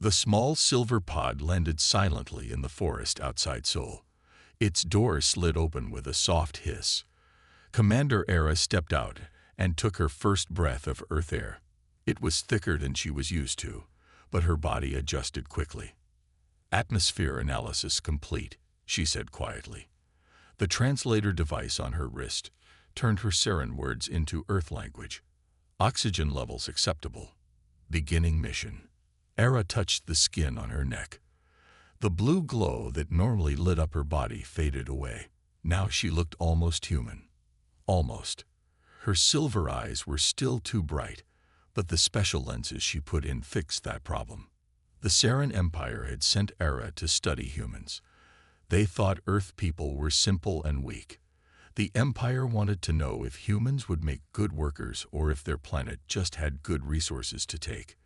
The small silver pod landed silently in the forest outside Seoul. Its door slid open with a soft hiss. Commander Era stepped out and took her first breath of Earth air. It was thicker than she was used to, but her body adjusted quickly. "Atmosphere analysis complete," she said quietly. The translator device on her wrist turned her Saran words into Earth language. "Oxygen levels acceptable. Beginning mission." Era touched the skin on her neck. The blue glow that normally lit up her body faded away. Now she looked almost human. Almost. Her silver eyes were still too bright, but the special lenses she put in fixed that problem. The Saran Empire had sent Era to study humans. They thought Earth people were simple and weak. The Empire wanted to know if humans would make good workers or if their planet just had good resources to take.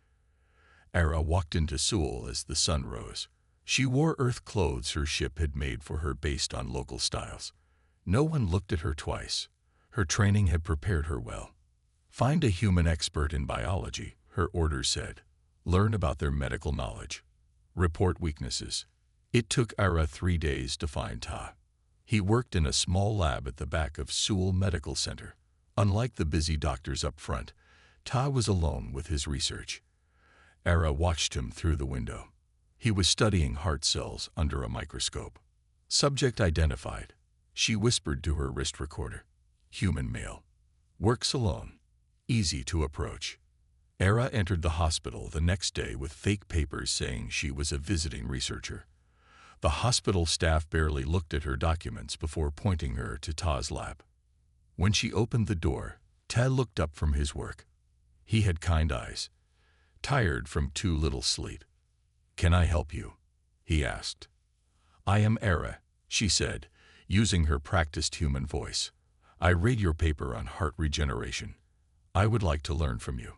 Era walked into Seoul as the sun rose. She wore Earth clothes her ship had made for her based on local styles. No one looked at her twice. Her training had prepared her well. "Find a human expert in biology," her orders said. "Learn about their medical knowledge. Report weaknesses." It took Era 3 days to find Ta. He worked in a small lab at the back of Seoul Medical Center. Unlike the busy doctors up front, Ta was alone with his research. Era watched him through the window. He was studying heart cells under a microscope. "Subject identified," she whispered to her wrist recorder. "Human male. Works alone. Easy to approach." Era entered the hospital the next day with fake papers saying she was a visiting researcher. The hospital staff barely looked at her documents before pointing her to Ta's lab. When she opened the door, Ta looked up from his work. He had kind eyes, tired from too little sleep. "Can I help you?" he asked. "I am Era," she said, using her practiced human voice. "I read your paper on heart regeneration. I would like to learn from you."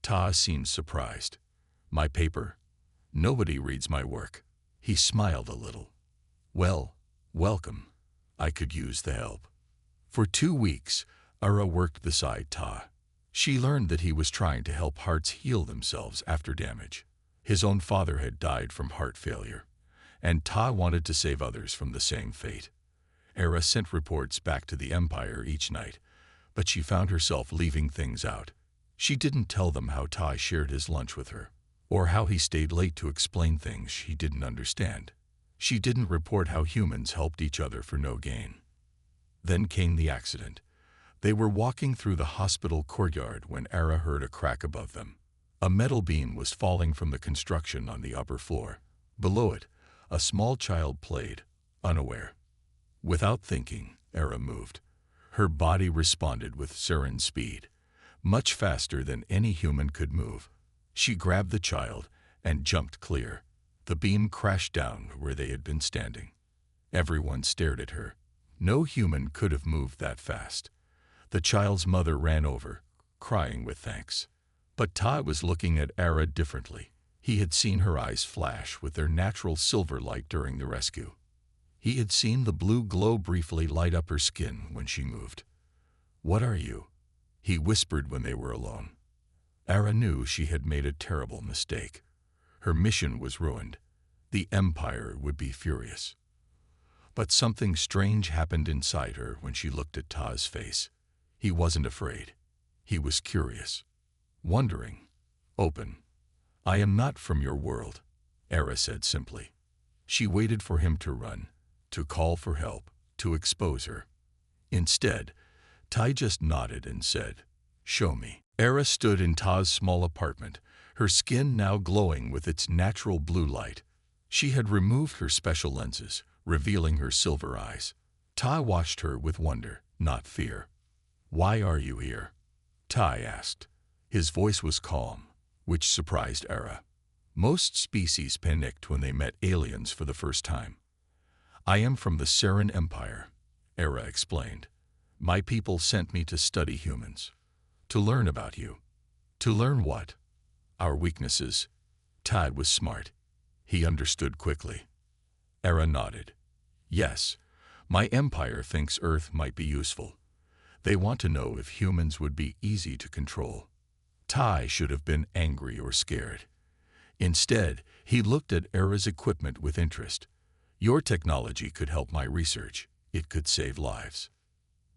Ta seemed surprised. "My paper? Nobody reads my work." He smiled a little. "Well, welcome. I could use the help." For 2 weeks, Era worked beside Ta. She learned that he was trying to help hearts heal themselves after damage. His own father had died from heart failure, and Ta wanted to save others from the same fate. Era sent reports back to the Empire each night, but she found herself leaving things out. She didn't tell them how Ta shared his lunch with her, or how he stayed late to explain things she didn't understand. She didn't report how humans helped each other for no gain. Then came the accident. They were walking through the hospital courtyard when Era heard a crack above them. A metal beam was falling from the construction on the upper floor. Below it, a small child played, unaware. Without thinking, Era moved. Her body responded with Saran speed, much faster than any human could move. She grabbed the child and jumped clear. The beam crashed down where they had been standing. Everyone stared at her. No human could have moved that fast. The child's mother ran over, crying with thanks. But Ta was looking at Era differently. He had seen her eyes flash with their natural silver light during the rescue. He had seen the blue glow briefly light up her skin when she moved. "What are you?" he whispered when they were alone. Era knew she had made a terrible mistake. Her mission was ruined. The Empire would be furious. But something strange happened inside her when she looked at Ta's face. He wasn't afraid. He was curious, wondering, open. "I am not from your world," Era said simply. She waited for him to run, to call for help, to expose her. Instead, Ta just nodded and said, "Show me." Era stood in Ta's small apartment, her skin now glowing with its natural blue light. She had removed her special lenses, revealing her silver eyes. Ta watched her with wonder, not fear. "Why are you here?" Ta asked. His voice was calm, which surprised Era. Most species panicked when they met aliens for the first time. "I am from the Saran Empire," Era explained. "My people sent me to study humans. To learn about you." "To learn what?" "Our weaknesses." Ta was smart. He understood quickly. Era nodded. "Yes, my empire thinks Earth might be useful. They want to know if humans would be easy to control." Tai should have been angry or scared. Instead, he looked at Era's equipment with interest. Your technology could help my research. It could save lives.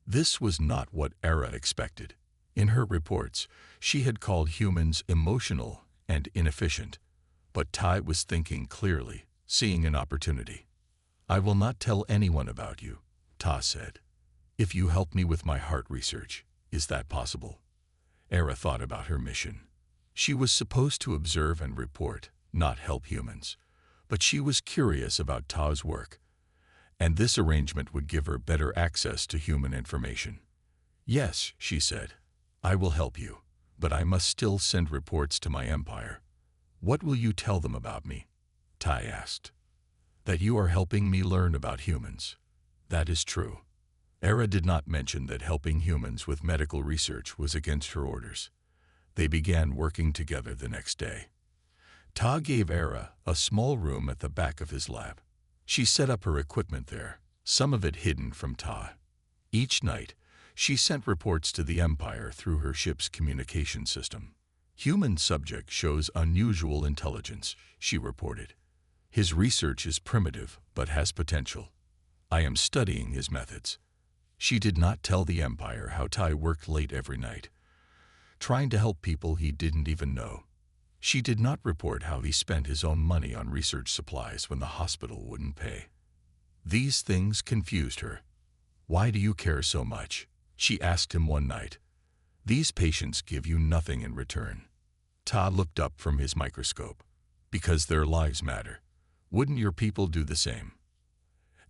This was not what Era expected. In her reports, she had called humans emotional and inefficient. But Tai was thinking clearly, seeing an opportunity. I will not tell anyone about you, Ta said. If you help me with my heart research, is that possible? Era thought about her mission. She was supposed to observe and report, not help humans. But she was curious about Ta's work, and this arrangement would give her better access to human information. Yes, she said, I will help you, but I must still send reports to my empire. What will you tell them about me? Tai asked. That you are helping me learn about humans. That is true. Era did not mention that helping humans with medical research was against her orders. They began working together the next day. Ta gave Era a small room at the back of his lab. She set up her equipment there, some of it hidden from Ta. Each night, she sent reports to the Empire through her ship's communication system. Human subject shows unusual intelligence, she reported. His research is primitive, but has potential. I am studying his methods. She did not tell the Empire how Tai worked late every night, trying to help people he didn't even know. She did not report how he spent his own money on research supplies when the hospital wouldn't pay. These things confused her. Why do you care so much? She asked him one night. These patients give you nothing in return. Ta looked up from his microscope. Because their lives matter. Wouldn't your people do the same?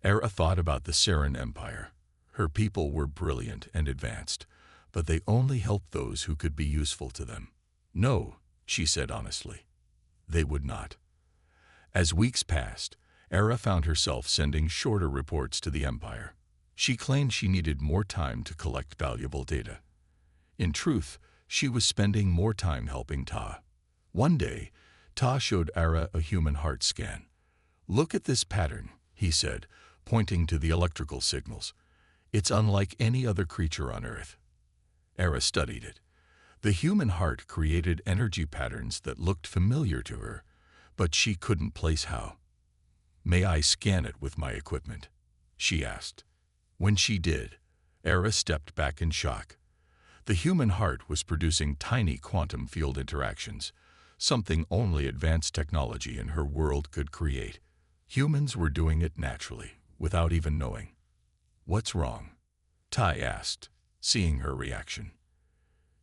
Era thought about the Saren Empire. Her people were brilliant and advanced, but they only helped those who could be useful to them. No, she said honestly. They would not. As weeks passed, Era found herself sending shorter reports to the Empire. She claimed she needed more time to collect valuable data. In truth, she was spending more time helping Ta. One day, Ta showed Era a human heart scan. Look at this pattern, he said, pointing to the electrical signals. It's unlike any other creature on Earth. Era studied it. The human heart created energy patterns that looked familiar to her, but she couldn't place how. May I scan it with my equipment? She asked. When she did, Era stepped back in shock. The human heart was producing tiny quantum field interactions, something only advanced technology in her world could create. Humans were doing it naturally, without even knowing. What's wrong? Tai asked, seeing her reaction.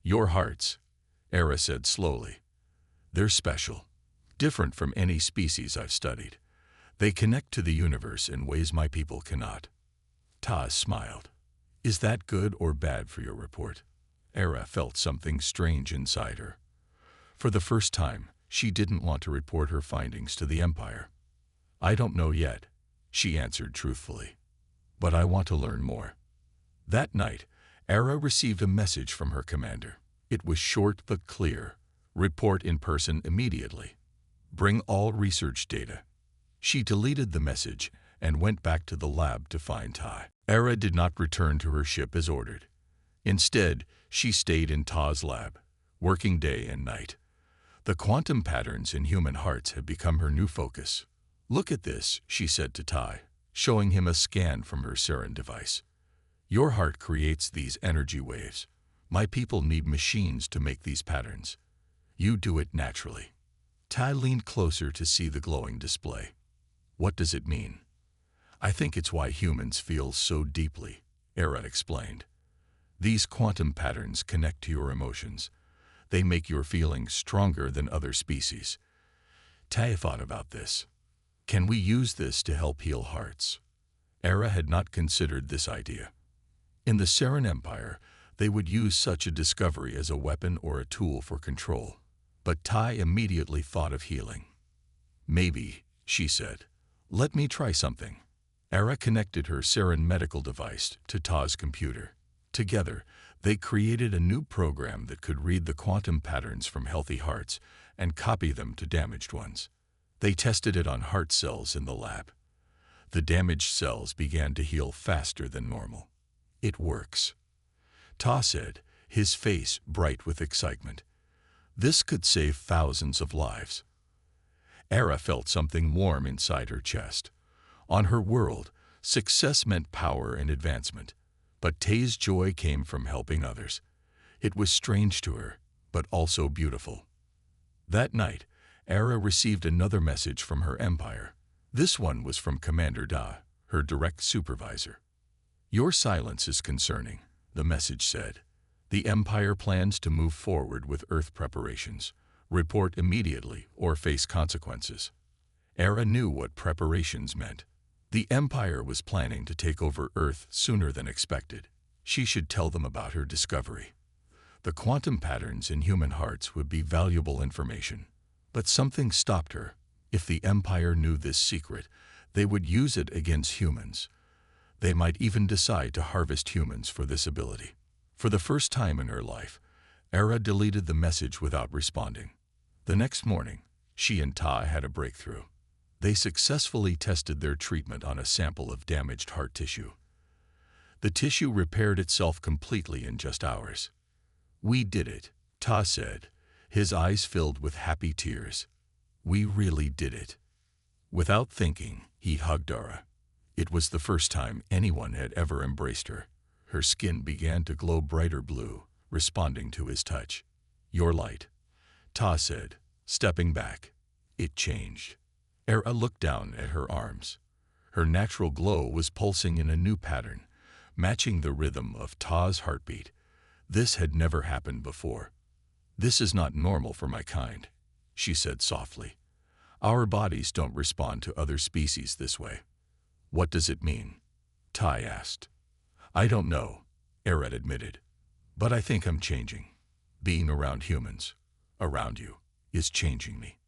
Your hearts, Era said slowly. They're special, different from any species I've studied. They connect to the universe in ways my people cannot. Ta smiled. Is that good or bad for your report? Era felt something strange inside her. For the first time, she didn't want to report her findings to the Empire. I don't know yet, she answered truthfully. But I want to learn more. That night, Era received a message from her commander. It was short but clear. Report in person immediately. Bring all research data. She deleted the message and went back to the lab to find Tai. Era did not return to her ship as ordered. Instead, she stayed in Ta's lab, working day and night. The quantum patterns in human hearts had become her new focus. Look at this, she said to Tai, showing him a scan from her Saren device. Your heart creates these energy waves. My people need machines to make these patterns. You do it naturally. Tai leaned closer to see the glowing display. What does it mean? I think it's why humans feel so deeply, Era explained. These quantum patterns connect to your emotions. They make your feelings stronger than other species. Tai thought about this. Can we use this to help heal hearts? Era had not considered this idea. In the Saren Empire, they would use such a discovery as a weapon or a tool for control. But Tai immediately thought of healing. Maybe, she said. Let me try something. Era connected her Saren medical device to Ta's computer. Together, they created a new program that could read the quantum patterns from healthy hearts and copy them to damaged ones. They tested it on heart cells in the lab. The damaged cells began to heal faster than normal. It works, Ta said, his face bright with excitement. This could save thousands of lives. Era felt something warm inside her chest. On her world, success meant power and advancement, but Tay's joy came from helping others. It was strange to her, but also beautiful. That night, Era received another message from her empire. This one was from Commander Da, her direct supervisor. "Your silence is concerning," the message said. "The Empire plans to move forward with Earth preparations. Report immediately or face consequences." Era knew what preparations meant. The Empire was planning to take over Earth sooner than expected. She should tell them about her discovery. The quantum patterns in human hearts would be valuable information. But something stopped her. If the Empire knew this secret, they would use it against humans. They might even decide to harvest humans for this ability. For the first time in her life, Era deleted the message without responding. The next morning, she and Ta had a breakthrough. They successfully tested their treatment on a sample of damaged heart tissue. The tissue repaired itself completely in just hours. "We did it," Ta said, his eyes filled with happy tears. "We really did it." Without thinking, he hugged Era. It was the first time anyone had ever embraced her. Her skin began to glow brighter blue, responding to his touch. "Your light," Ta said, stepping back. It changed. Era looked down at her arms. Her natural glow was pulsing in a new pattern, matching the rhythm of Ta's heartbeat. This had never happened before. "This is not normal for my kind," she said softly. "Our bodies don't respond to other species this way." "What does it mean?" Ta asked. "I don't know," Era admitted. "But I think I'm changing. Being around humans, around you, is changing me."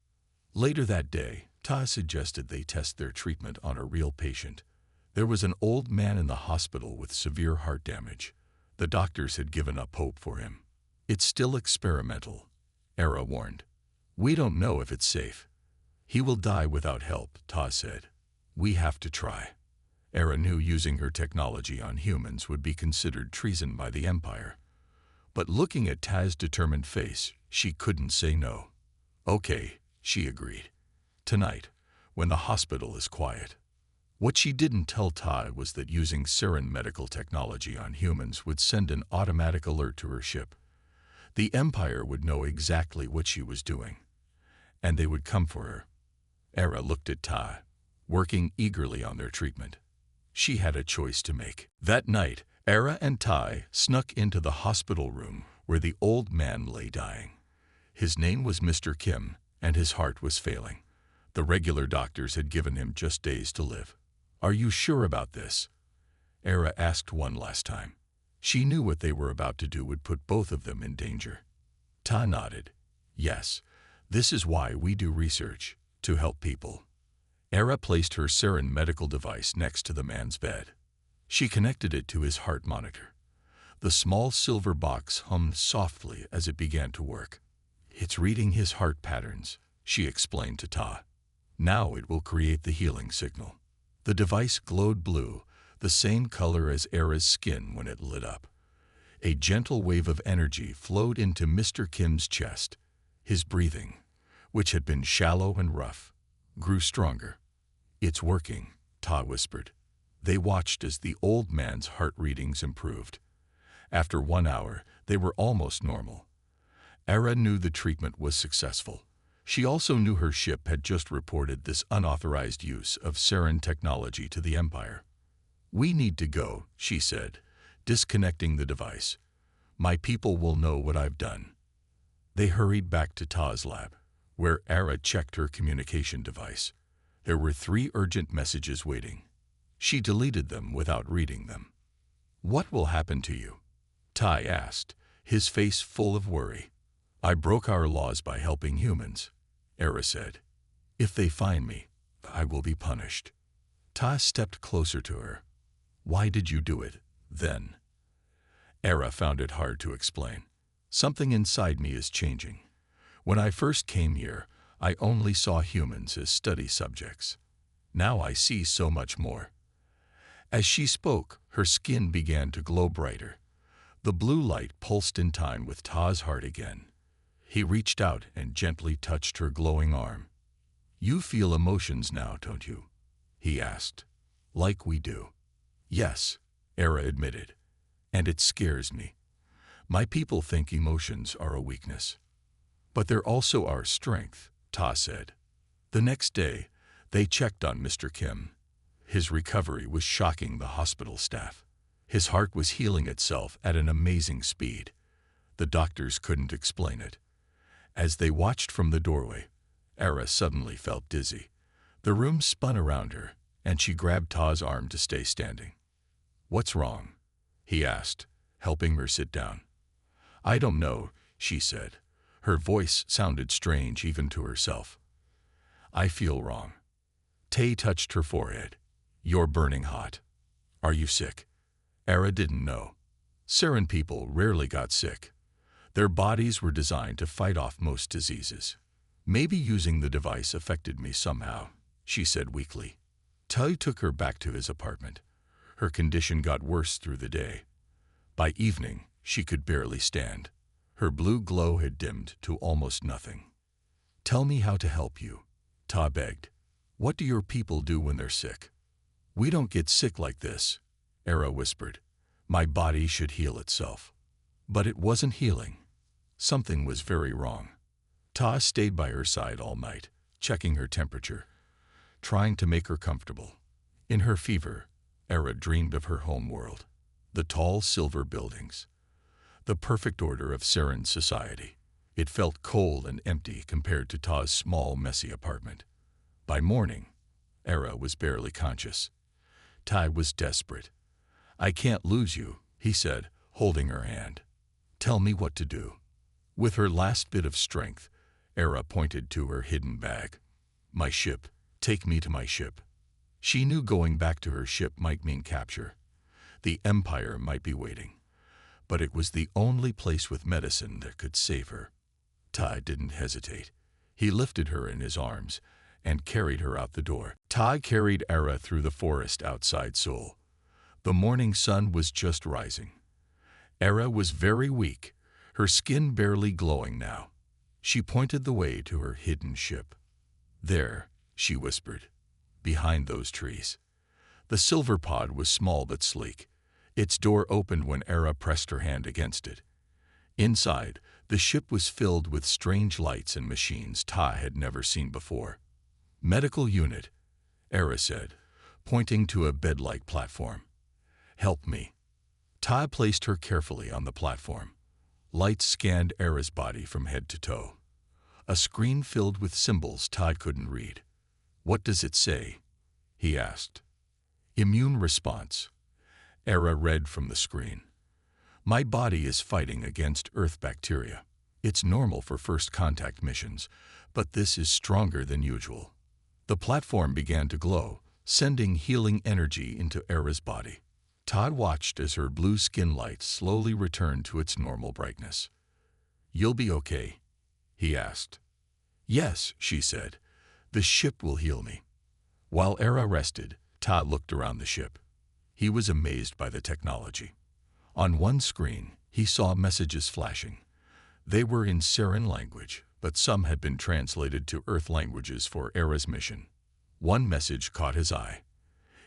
Later that day, Ta suggested they test their treatment on a real patient. There was an old man in the hospital with severe heart damage. The doctors had given up hope for him. "It's still experimental," Era warned. "We don't know if it's safe." "He will die without help," Ta said. "We have to try." Era knew using her technology on humans would be considered treason by the Empire. But looking at Ta's determined face, she couldn't say no. "Okay," she agreed. "Tonight, when the hospital is quiet." What she didn't tell Ta was that using Saren medical technology on humans would send an automatic alert to her ship. The Empire would know exactly what she was doing, and they would come for her. Era looked at Ta, working eagerly on their treatment. She had a choice to make. That night, Era and Tai snuck into the hospital room where the old man lay dying. His name was Mr. Kim, and his heart was failing. The regular doctors had given him just days to live. "Are you sure about this?" Era asked one last time. She knew what they were about to do would put both of them in danger. Ta nodded. "Yes, this is why we do research, to help people." Era placed her Saren medical device next to the man's bed. She connected it to his heart monitor. The small silver box hummed softly as it began to work. "It's reading his heart patterns," she explained to Ta. "Now it will create the healing signal." The device glowed blue, the same color as Era's skin when it lit up. A gentle wave of energy flowed into Mr. Kim's chest. His breathing, which had been shallow and rough, grew stronger. "It's working," Ta whispered. They watched as the old man's heart readings improved. After 1 hour, they were almost normal. Era knew the treatment was successful. She also knew her ship had just reported this unauthorized use of Saren technology to the Empire. "We need to go," she said, disconnecting the device. "My people will know what I've done." They hurried back to Ta's lab, where Era checked her communication device. There were 3 urgent messages waiting. She deleted them without reading them. "What will happen to you?" Ta asked, his face full of worry. "I broke our laws by helping humans," Era said. "If they find me, I will be punished." Ta stepped closer to her. "Why did you do it, then?" Era found it hard to explain. "Something inside me is changing. When I first came here, I only saw humans as study subjects. Now I see so much more." As she spoke, her skin began to glow brighter. The blue light pulsed in time with Ta's heart again. He reached out and gently touched her glowing arm. You feel emotions now, don't you? He asked. Like we do. Yes, Era admitted. And it scares me. My people think emotions are a weakness. But they're also our strength, Ta said. The next day, they checked on Mr. Kim. His recovery was shocking the hospital staff. His heart was healing itself at an amazing speed. The doctors couldn't explain it. As they watched from the doorway, Era suddenly felt dizzy. The room spun around her, and she grabbed Ta's arm to stay standing. What's wrong? He asked, helping her sit down. I don't know, she said. Her voice sounded strange even to herself. I feel wrong. Tay touched her forehead. You're burning hot. Are you sick? Era didn't know. Saren people rarely got sick. Their bodies were designed to fight off most diseases. Maybe using the device affected me somehow, she said weakly. Tay took her back to his apartment. Her condition got worse through the day. By evening, she could barely stand. Her blue glow had dimmed to almost nothing. Tell me how to help you, Ta begged. What do your people do when they're sick? We don't get sick like this, Era whispered. My body should heal itself. But it wasn't healing. Something was very wrong. Ta stayed by her side all night, checking her temperature, trying to make her comfortable. In her fever, Era dreamed of her home world, the tall silver buildings, the perfect order of Saren society. It felt cold and empty compared to Ta's small, messy apartment. By morning, Era was barely conscious. Ta was desperate. I can't lose you, he said, holding her hand. Tell me what to do. With her last bit of strength, Era pointed to her hidden bag. My ship. Take me to my ship. She knew going back to her ship might mean capture. The Empire might be waiting. But it was the only place with medicine that could save her. Ta didn't hesitate. He lifted her in his arms and carried her out the door. Ta carried Era through the forest outside Seoul. The morning sun was just rising. Era was very weak, her skin barely glowing now. She pointed the way to her hidden ship. There, she whispered, behind those trees. The silver pod was small but sleek. Its door opened when Era pressed her hand against it. Inside, the ship was filled with strange lights and machines Ta had never seen before. Medical unit, Era said, pointing to a bed-like platform. Help me. Ta placed her carefully on the platform. Lights scanned Era's body from head to toe. A screen filled with symbols Ta couldn't read. What does it say? He asked. Immune response. Era read from the screen. My body is fighting against Earth bacteria. It's normal for first contact missions, but this is stronger than usual. The platform began to glow, sending healing energy into Era's body. Todd watched as her blue skin light slowly returned to its normal brightness. You'll be okay? He asked. Yes, she said. The ship will heal me. While Era rested, Todd looked around the ship. He was amazed by the technology. On one screen, he saw messages flashing. They were in Saren language, but some had been translated to Earth languages for Era's mission. One message caught his eye.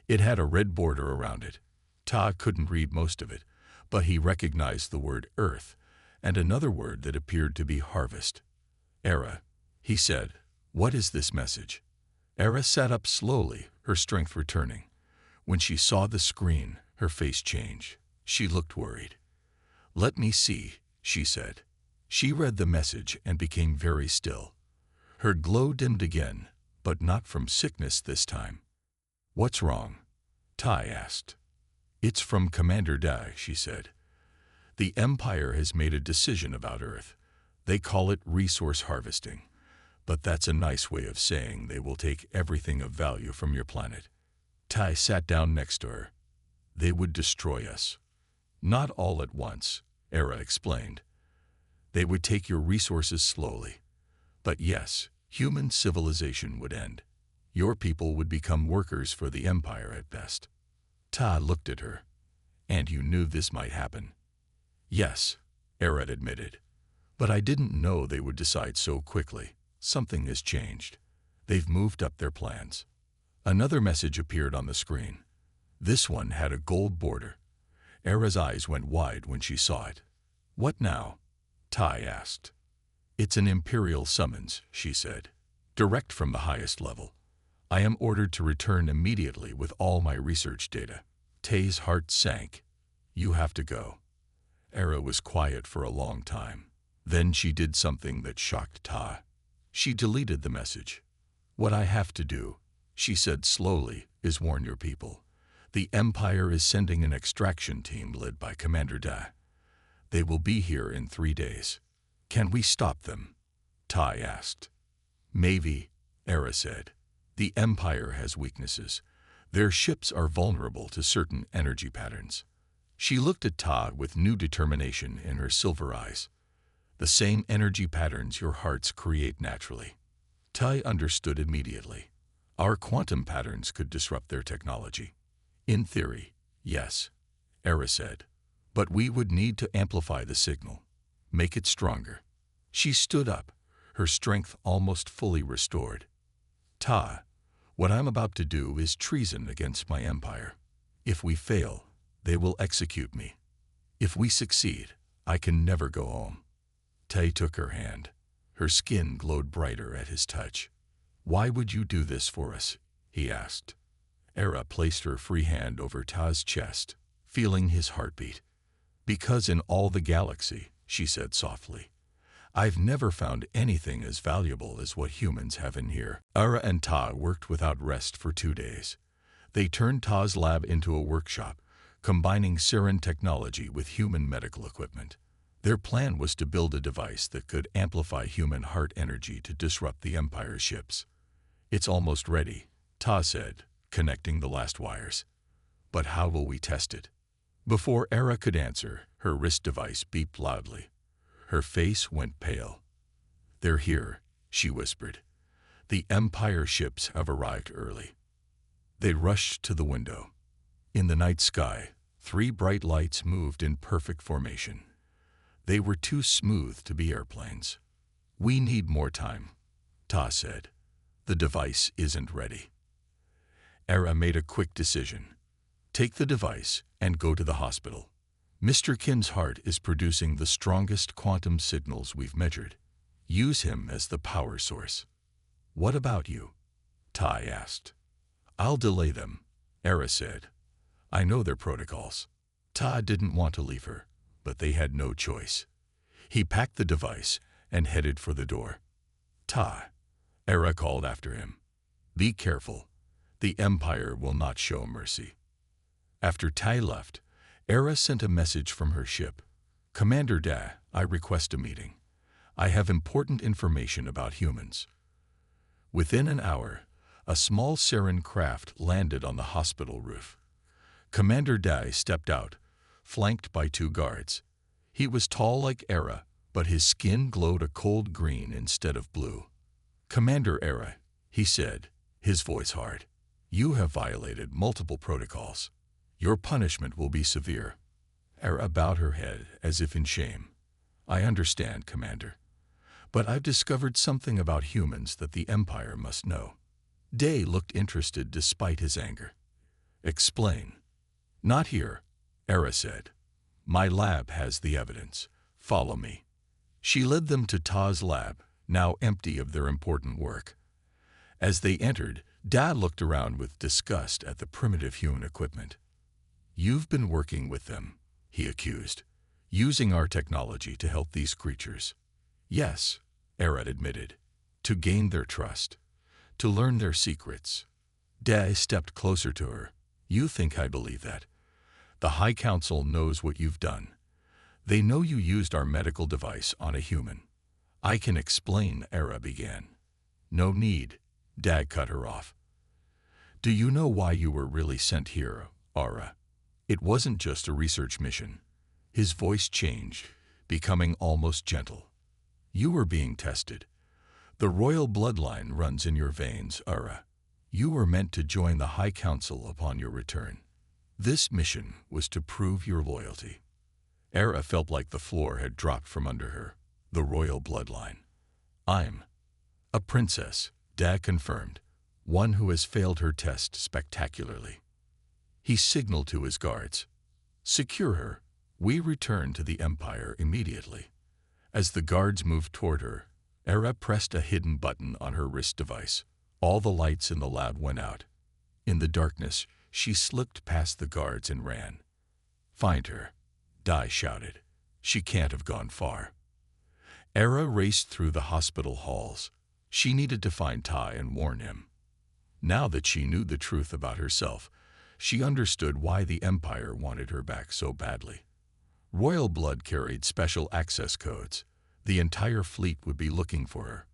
It had a red border around it. Ta couldn't read most of it, but he recognized the word Earth and another word that appeared to be harvest. Era, he said, what is this message? Era sat up slowly, her strength returning. When she saw the screen, her face changed. She looked worried. Let me see, she said. She read the message and became very still. Her glow dimmed again, but not from sickness this time. What's wrong? Tai asked. It's from Commander Dai, she said. The Empire has made a decision about Earth. They call it resource harvesting, but that's a nice way of saying they will take everything of value from your planet. Tai sat down next to her. They would destroy us. Not all at once, Era explained. They would take your resources slowly. But yes, human civilization would end. Your people would become workers for the Empire at best. Ta looked at her. And you knew this might happen. Yes, Era admitted. But I didn't know they would decide so quickly. Something has changed. They've moved up their plans. Another message appeared on the screen. This one had a gold border. Era's eyes went wide when she saw it. "What now?" Tai asked. "It's an Imperial summons," she said. "Direct from the highest level. I am ordered to return immediately with all my research data." Tai's heart sank. "You have to go." Era was quiet for a long time. Then she did something that shocked Tai. She deleted the message. "What I have to do," she said slowly, "is warn your people. The Empire is sending an extraction team led by Commander Da. They will be here in 3 days. Can we stop them?" Tai asked. "Maybe," Era said. "The Empire has weaknesses. Their ships are vulnerable to certain energy patterns." She looked at Tai with new determination in her silver eyes. "The same energy patterns your hearts create naturally." Tai understood immediately. "Our quantum patterns could disrupt their technology." "In theory, yes," Era said. "But we would need to amplify the signal, make it stronger." She stood up, her strength almost fully restored. "Tai, what I'm about to do is treason against my empire. If we fail, they will execute me. If we succeed, I can never go home." Tai took her hand. Her skin glowed brighter at his touch. "Why would you do this for us?" he asked. Era placed her free hand over Tai's chest, feeling his heartbeat. "Because in all the galaxy," she said softly, "I've never found anything as valuable as what humans have in here." Era and Tai worked without rest for 2 days. They turned Tai's lab into a workshop, combining Siren technology with human medical equipment. Their plan was to build a device that could amplify human heart energy to disrupt the Empire's ships. "It's almost ready," Tai said, connecting the last wires. "But how will we test it?" Before Era could answer, her wrist device beeped loudly. Her face went pale. "They're here," she whispered. "The Empire ships have arrived early." They rushed to the window. In the night sky, 3 bright lights moved in perfect formation. They were too smooth to be airplanes. "We need more time," Tai said. "The device isn't ready." Era made a quick decision. "Take the device and go to the hospital. Mr. Kim's heart is producing the strongest quantum signals we've measured. Use him as the power source." "What about you?" Tai asked. "I'll delay them," Era said. "I know their protocols." Tai didn't want to leave her, but they had no choice. He packed the device and headed for the door. "Tai," Era called after him. "Be careful. The Empire will not show mercy." After Tai left, Era sent a message from her ship. "Commander Da, I request a meeting. I have important information about humans." Within an hour, a small Siren craft landed on the hospital roof. Commander Da stepped out, flanked by 2 guards. He was tall like Era, but his skin glowed a cold green instead of blue. "Commander Era," he said, his voice hard, "you have violated multiple protocols. Your punishment will be severe." Era bowed her head as if in shame. "I understand, Commander. But I've discovered something about humans that the Empire must know." Day looked interested despite his anger. "Explain." "Not here," Era said. "My lab has the evidence. Follow me." She led them to Tai's lab, now empty of their important work. As they entered, Da looked around with disgust at the primitive human equipment. "You've been working with them," he accused, "using our technology to help these creatures." "Yes," Era admitted, "to gain their trust, to learn their secrets." Da stepped closer to her. "You think I believe that? The High Council knows what you've done. They know you used our medical device on a human." "I can explain," Era began. "No need," Da cut her off. "Do you know why you were really sent here, Aura? It wasn't just a research mission." His voice changed, becoming almost gentle. "You were being tested. The royal bloodline runs in your veins, Aura. You were meant to join the High Council upon your return. This mission was to prove your loyalty." Era felt like the floor had dropped from under her. The royal bloodline. "I'm a princess," Da confirmed, one who has failed her test spectacularly. He signaled to his guards. Secure her. We return to the Empire immediately. As the guards moved toward her, Era pressed a hidden button on her wrist device. All the lights in the lab went out. In the darkness, she slipped past the guards and ran. Find her, Dai shouted. She can't have gone far. Era raced through the hospital halls. She needed to find Tai and warn him. Now that she knew the truth about herself, she understood why the Empire wanted her back so badly. Royal blood carried special access codes. The entire fleet would be looking for her.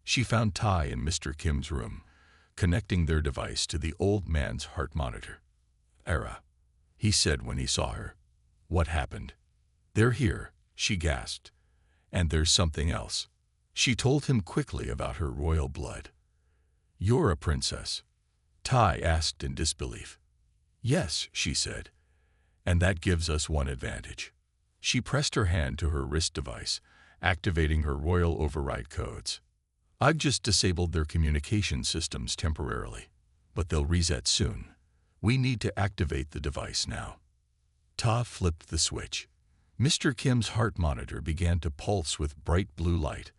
She found Tai in Mr. Kim's room, connecting their device to the old man's heart monitor. Era, he said when he saw her. What happened? They're here, she gasped. And there's something else. She told him quickly about her royal blood. You're a princess? Tai asked in disbelief. Yes, she said. And that gives us one advantage. She pressed her hand to her wrist device, activating her royal override codes. I've just disabled their communication systems temporarily, but they'll reset soon. We need to activate the device now. Ta flipped the switch. Mr. Kim's heart monitor began to pulse with bright blue light,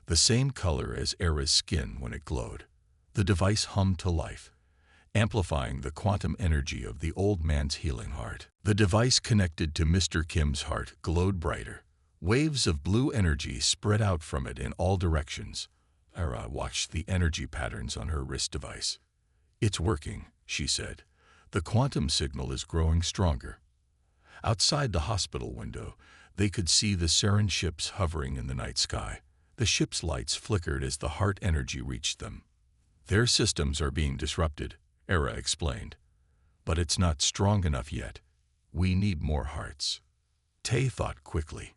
the same color as Era's skin when it glowed. The device hummed to life, amplifying the quantum energy of the old man's healing heart. The device connected to Mr. Kim's heart glowed brighter. Waves of blue energy spread out from it in all directions. Era watched the energy patterns on her wrist device. It's working, she said. The quantum signal is growing stronger. Outside the hospital window, they could see the Saren ships hovering in the night sky. The ship's lights flickered as the heart energy reached them. Their systems are being disrupted, Era explained. But it's not strong enough yet. We need more hearts. Tay thought quickly.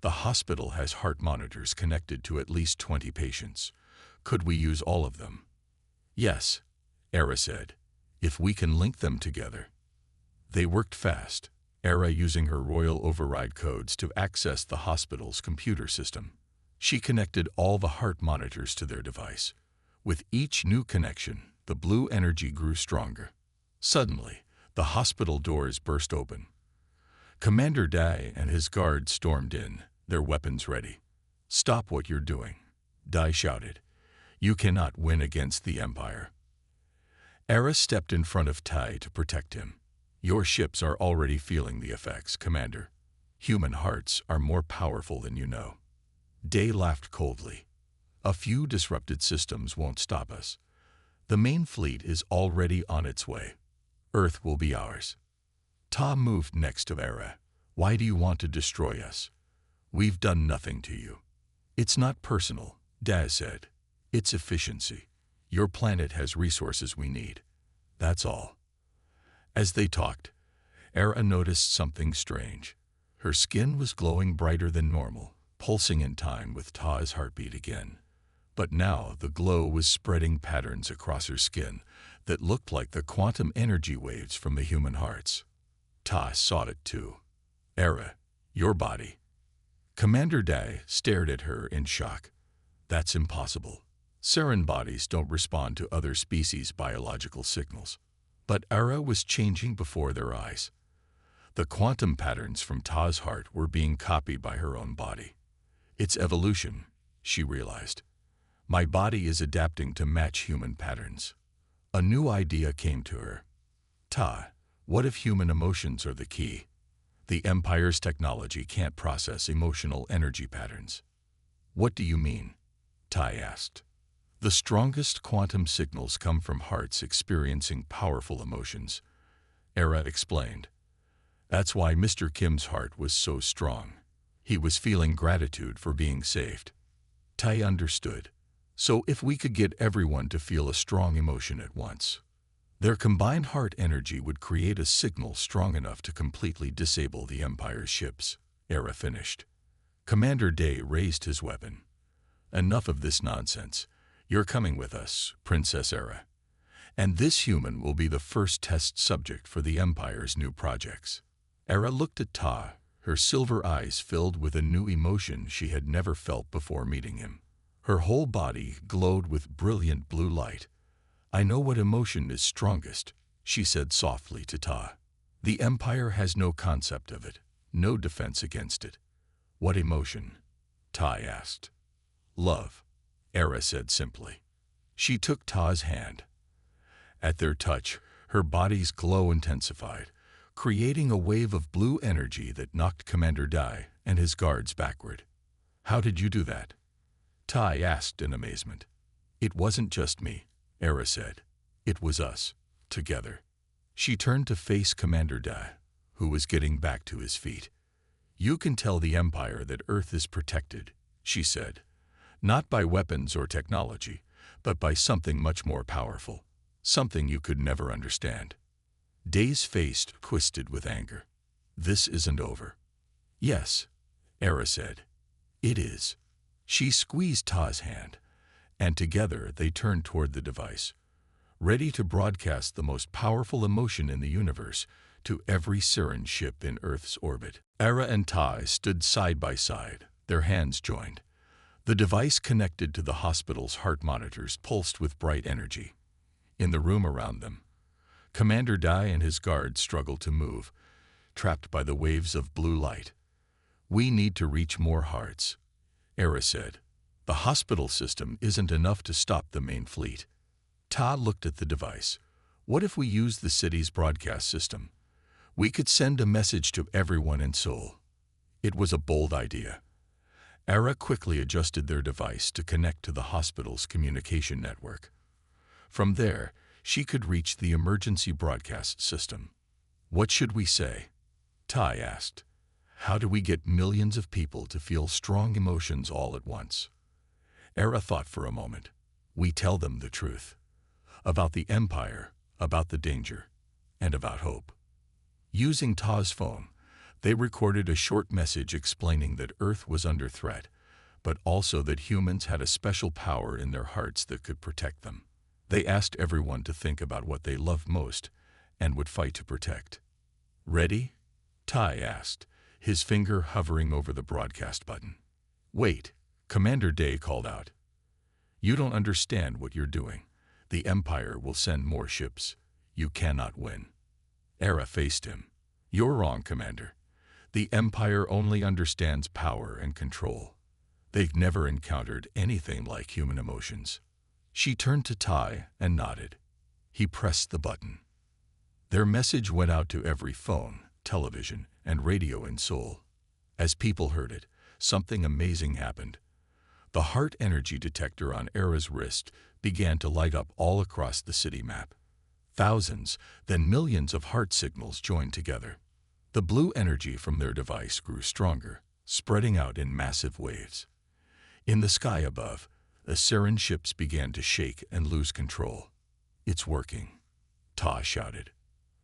The hospital has heart monitors connected to at least 20 patients. Could we use all of them? Yes, Era said, if we can link them together. They worked fast, Era using her royal override codes to access the hospital's computer system. She connected all the heart monitors to their device. With each new connection, the blue energy grew stronger. Suddenly, the hospital doors burst open. Commander Dai and his guards stormed in, their weapons ready. Stop what you're doing, Dai shouted. You cannot win against the Empire. Era stepped in front of Tai to protect him. Your ships are already feeling the effects, Commander. Human hearts are more powerful than you know. Dai laughed coldly. A few disrupted systems won't stop us. The main fleet is already on its way. Earth will be ours. Ta moved next to Era. Why do you want to destroy us? We've done nothing to you. It's not personal, Dai said. It's efficiency. Your planet has resources we need. That's all. As they talked, Era noticed something strange. Her skin was glowing brighter than normal, pulsing in time with Ta's heartbeat again. But now the glow was spreading patterns across her skin that looked like the quantum energy waves from the human hearts. Ta saw it too. Era, your body. Commander Dai stared at her in shock. That's impossible. Saren bodies don't respond to other species' biological signals. But Era was changing before their eyes. The quantum patterns from Ta's heart were being copied by her own body. It's evolution, she realized. My body is adapting to match human patterns. A new idea came to her. Ta, what if human emotions are the key? The Empire's technology can't process emotional energy patterns. What do you mean? Tai asked. The strongest quantum signals come from hearts experiencing powerful emotions, Era explained. That's why Mr. Kim's heart was so strong. He was feeling gratitude for being saved. Tai understood. So if we could get everyone to feel a strong emotion at once, their combined heart energy would create a signal strong enough to completely disable the Empire's ships, Era finished. Commander Dai raised his weapon. Enough of this nonsense. You're coming with us, Princess Era. And this human will be the first test subject for the Empire's new projects. Era looked at Ta, her silver eyes filled with a new emotion she had never felt before meeting him. Her whole body glowed with brilliant blue light. "I know what emotion is strongest," she said softly to Ta. "The Empire has no concept of it, no defense against it." "What emotion?" Ta asked. "Love," Era said simply. She took Ta's hand. At their touch, her body's glow intensified, creating a wave of blue energy that knocked Commander Dai and his guards backward. "How did you do that?" Ta asked in amazement. "It wasn't just me," Era said. "It was us, together." She turned to face Commander Dai, who was getting back to his feet. "You can tell the Empire that Earth is protected," she said. "Not by weapons or technology, but by something much more powerful, something you could never understand." Dai's face twisted with anger. "This isn't over." "Yes," Era said. "It is." She squeezed Ta's hand, and together they turned toward the device, ready to broadcast the most powerful emotion in the universe to every Siren ship in Earth's orbit. Era and Ta stood side by side, their hands joined. The device connected to the hospital's heart monitors pulsed with bright energy. In the room around them, Commander Dai and his guards struggled to move, trapped by the waves of blue light. "We need to reach more hearts," Era said. "The hospital system isn't enough to stop the main fleet." Ta looked at the device. "What if we use the city's broadcast system? We could send a message to everyone in Seoul." It was a bold idea. Era quickly adjusted their device to connect to the hospital's communication network. From there, she could reach the emergency broadcast system. "What should we say?" Ta asked. "How do we get millions of people to feel strong emotions all at once?" Era thought for a moment. "We tell them the truth. About the Empire, about the danger, and about hope." Using Ta's phone, they recorded a short message explaining that Earth was under threat, but also that humans had a special power in their hearts that could protect them. They asked everyone to think about what they loved most and would fight to protect. "Ready?" Ta asked, his finger hovering over the broadcast button. "Wait," Commander Dai called out. "You don't understand what you're doing. The Empire will send more ships. You cannot win." Era faced him. "You're wrong, Commander. The Empire only understands power and control. They've never encountered anything like human emotions." She turned to Tai and nodded. He pressed the button. Their message went out to every phone, television, and radio in Seoul. As people heard it, something amazing happened. The heart energy detector on Era's wrist began to light up all across the city map. Thousands, then millions of heart signals joined together. The blue energy from their device grew stronger, spreading out in massive waves. In the sky above, the Siren ships began to shake and lose control. "It's working," Ta shouted.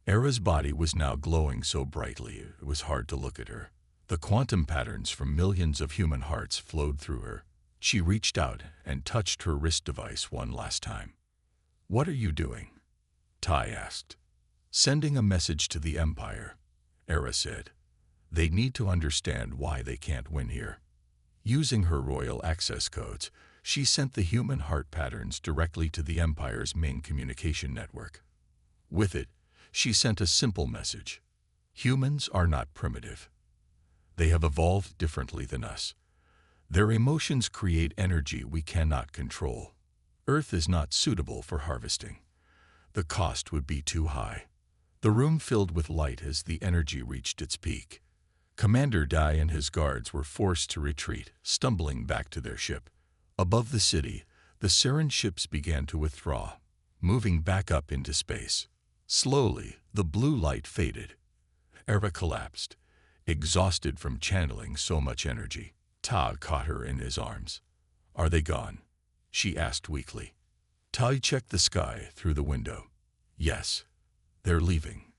Era's body was now glowing so brightly it was hard to look at her. The quantum patterns from millions of human hearts flowed through her. She reached out and touched her wrist device one last time. "What are you doing?" Ta asked. "Sending a message to the Empire," Era said. "They need to understand why they can't win here." Using her royal access codes, she sent the human heart patterns directly to the Empire's main communication network. With it, she sent a simple message. Humans are not primitive. They have evolved differently than us. Their emotions create energy we cannot control. Earth is not suitable for harvesting. The cost would be too high. The room filled with light as the energy reached its peak. Commander Dai and his guards were forced to retreat, stumbling back to their ship. Above the city, the Siren ships began to withdraw, moving back up into space. Slowly, the blue light faded. Era collapsed, exhausted from channeling so much energy. Ta caught her in his arms. "Are they gone?" she asked weakly. Ta checked the sky through the window. "Yes, they're leaving."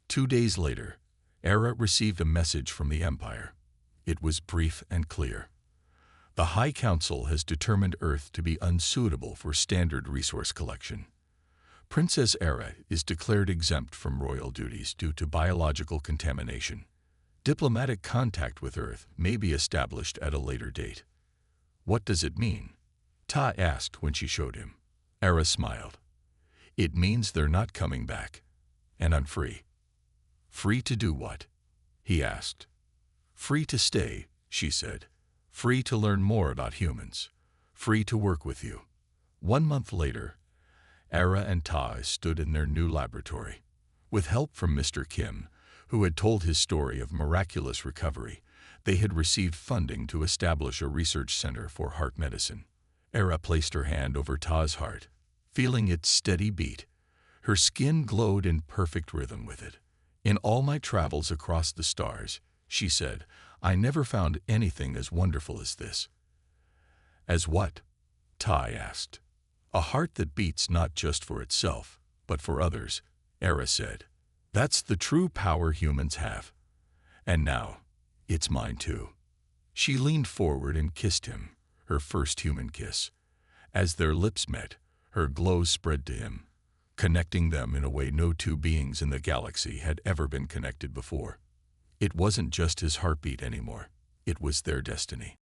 2 days later, Era received a message from the Empire. It was brief and clear. "The High Council has determined Earth to be unsuitable for standard resource collection. Princess Era is declared exempt from royal duties due to biological contamination. Diplomatic contact with Earth may be established at a later date." "What does it mean?" Ta asked when she showed him. Era smiled. It means they're not coming back. And I'm free. Free to do what? He asked. Free to stay, she said. Free to learn more about humans. Free to work with you. 1 month later, Era and Ta stood in their new laboratory. With help from Mr. Kim, who had told his story of miraculous recovery, they had received funding to establish a research center for heart medicine. Era placed her hand over Ta's heart, feeling its steady beat. Her skin glowed in perfect rhythm with it. In all my travels across the stars, she said, I never found anything as wonderful as this. As what? Ta asked. A heart that beats not just for itself, but for others, Era said. That's the true power humans have. And now, it's mine too. She leaned forward and kissed him, her first human kiss. As their lips met, her glow spread to him, connecting them in a way no two beings in the galaxy had ever been connected before. It wasn't just his heartbeat anymore. It was their destiny.